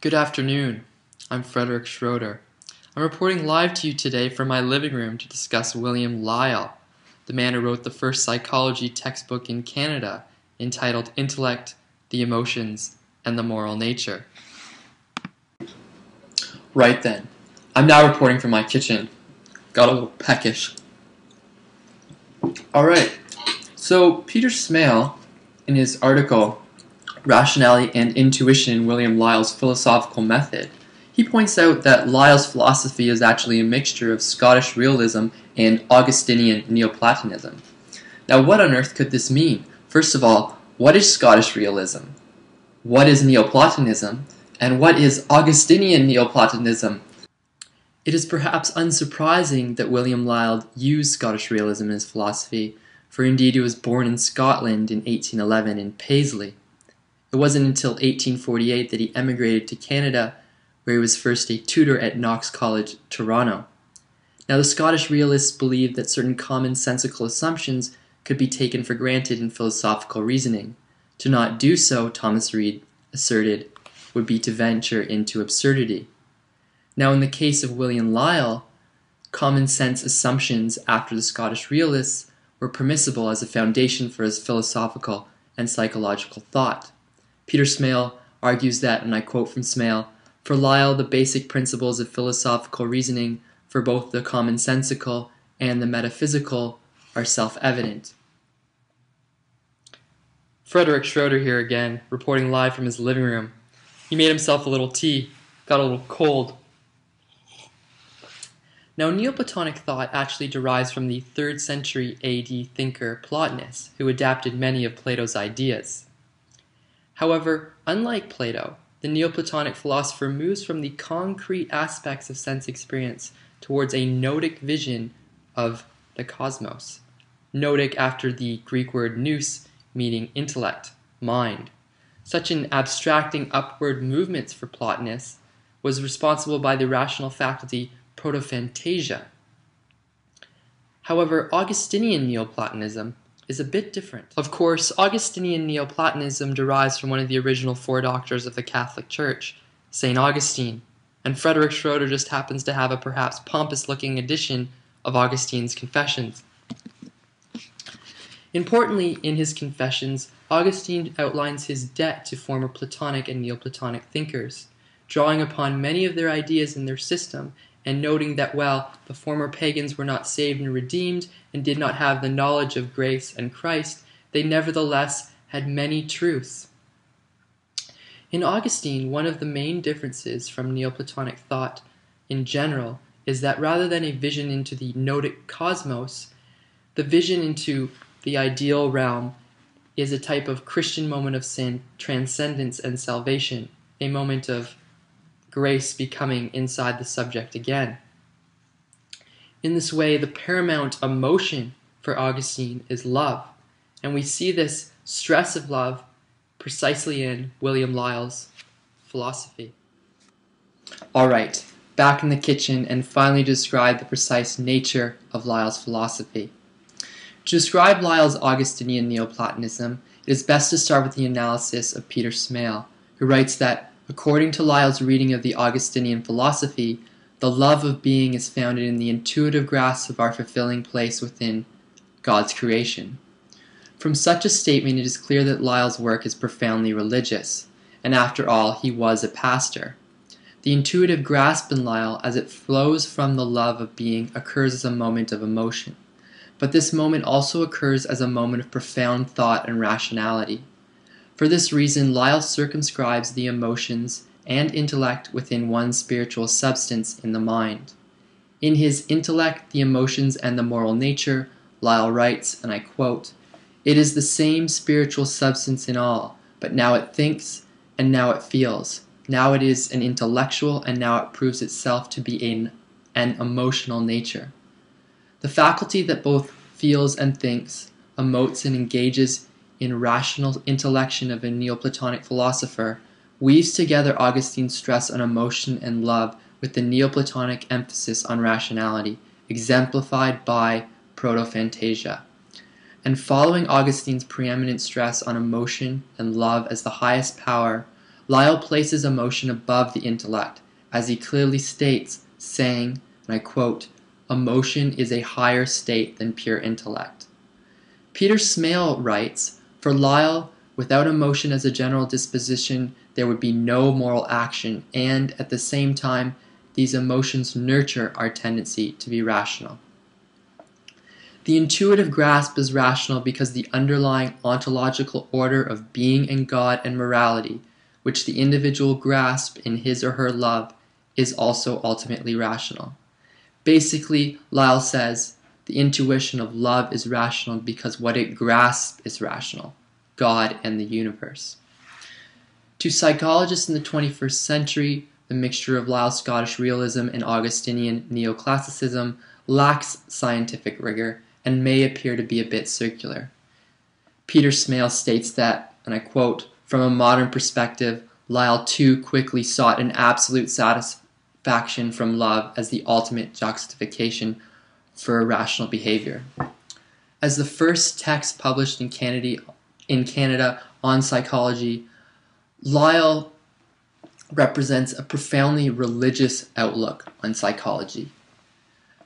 Good afternoon. I'm Frederick Schroeder. I'm reporting live to you today from my living room to discuss William Lyell, the man who wrote the first psychology textbook in Canada, entitled Intellect, the Emotions, and the Moral Nature. Right then, I'm now reporting from my kitchen. Got a little peckish. Alright, so Peter Smale, in his article Rationality and Intuition in William Lyell's Philosophical Method, he points out that Lyell's philosophy is actually a mixture of Scottish realism and Augustinian Neoplatonism. Now, what on earth could this mean? First of all, what is Scottish realism? What is Neoplatonism? And what is Augustinian Neoplatonism? It is perhaps unsurprising that William Lyell used Scottish realism in his philosophy, for indeed he was born in Scotland in 1811 in Paisley. It wasn't until 1848 that he emigrated to Canada, where he was first a tutor at Knox College, Toronto. Now, the Scottish realists believed that certain commonsensical assumptions could be taken for granted in philosophical reasoning. To not do so, Thomas Reid asserted, would be to venture into absurdity. Now, in the case of William Lyell, common sense assumptions after the Scottish realists were permissible as a foundation for his philosophical and psychological thought. Peter Smale argues that, and I quote from Smale, "For Lyell, the basic principles of philosophical reasoning for both the commonsensical and the metaphysical are self-evident." Frederick Schroeder here again, reporting live from his living room. He made himself a little tea, got a little cold. Now, Neoplatonic thought actually derives from the 3rd century AD thinker Plotinus, who adapted many of Plato's ideas. However, unlike Plato, the Neoplatonic philosopher moves from the concrete aspects of sense experience towards a noetic vision of the cosmos. Noetic after the Greek word nous, meaning intellect, mind. Such an abstracting upward movements for Plotinus was responsible by the rational faculty protophantasia. However, Augustinian Neoplatonism is a bit different. Of course, Augustinian Neoplatonism derives from one of the original 4 doctors of the Catholic Church, St. Augustine, and Frederick Schroeder just happens to have a perhaps pompous-looking edition of Augustine's Confessions. Importantly, in his Confessions, Augustine outlines his debt to former Platonic and Neoplatonic thinkers, drawing upon many of their ideas in their system and noting that while the former pagans were not saved and redeemed and did not have the knowledge of grace and Christ, they nevertheless had many truths. In Augustine, one of the main differences from Neoplatonic thought in general is that rather than a vision into the noetic cosmos, the vision into the ideal realm is a type of Christian moment of sin, transcendence, and salvation, a moment of grace becoming inside the subject again. In this way, the paramount emotion for Augustine is love, and we see this stress of love precisely in William Lyell's philosophy. Alright, back in the kitchen and finally describe the precise nature of Lyell's philosophy. To describe Lyell's Augustinian Neoplatonism, it is best to start with the analysis of Peter Smale, who writes that according to Lyell's reading of the Augustinian philosophy, the love of being is founded in the intuitive grasp of our fulfilling place within God's creation. From such a statement, it is clear that Lyell's work is profoundly religious, and after all, he was a pastor. The intuitive grasp in Lyell, as it flows from the love of being, occurs as a moment of emotion. But this moment also occurs as a moment of profound thought and rationality. For this reason, Lyell circumscribes the emotions and intellect within one spiritual substance in the mind. In his Intellect, the Emotions, and the Moral Nature, Lyell writes, and I quote, "It is the same spiritual substance in all, but now it thinks, and now it feels. Now it is an intellectual, and now it proves itself to be an emotional nature. The faculty that both feels and thinks, emotes and engages in rational intellection of a Neoplatonic philosopher, weaves together Augustine's stress on emotion and love with the Neoplatonic emphasis on rationality, exemplified by protophantasia. And following Augustine's preeminent stress on emotion and love as the highest power, Lyle places emotion above the intellect, as he clearly states, saying, and I quote, "Emotion is a higher state than pure intellect." Peter Smale writes, "For Lyle, without emotion as a general disposition, there would be no moral action, and, at the same time, these emotions nurture our tendency to be rational." The intuitive grasp is rational because the underlying ontological order of being and God and morality, which the individual grasps in his or her love, is also ultimately rational. Basically, Lyle says, the intuition of love is rational because what it grasps is rational, God and the universe. To psychologists in the 21st century, the mixture of Lyle's Scottish realism and Augustinian neoclassicism lacks scientific rigor and may appear to be a bit circular. Peter Smale states that, and I quote, "From a modern perspective, Lyle too quickly sought an absolute satisfaction from love as the ultimate justification for irrational behavior." As the first text published in Canada on psychology, Lyle represents a profoundly religious outlook on psychology.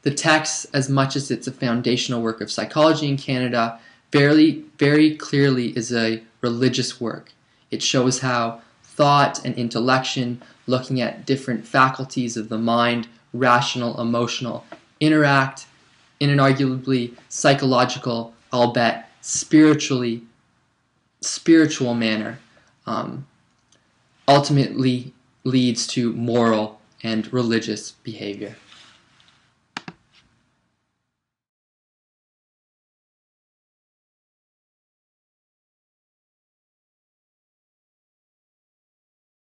The text, as much as it's a foundational work of psychology in Canada, very clearly is a religious work. It shows how thought and intellection, looking at different faculties of the mind, rational, emotional, interact in an arguably psychological, albeit spiritual manner, ultimately leads to moral and religious behavior.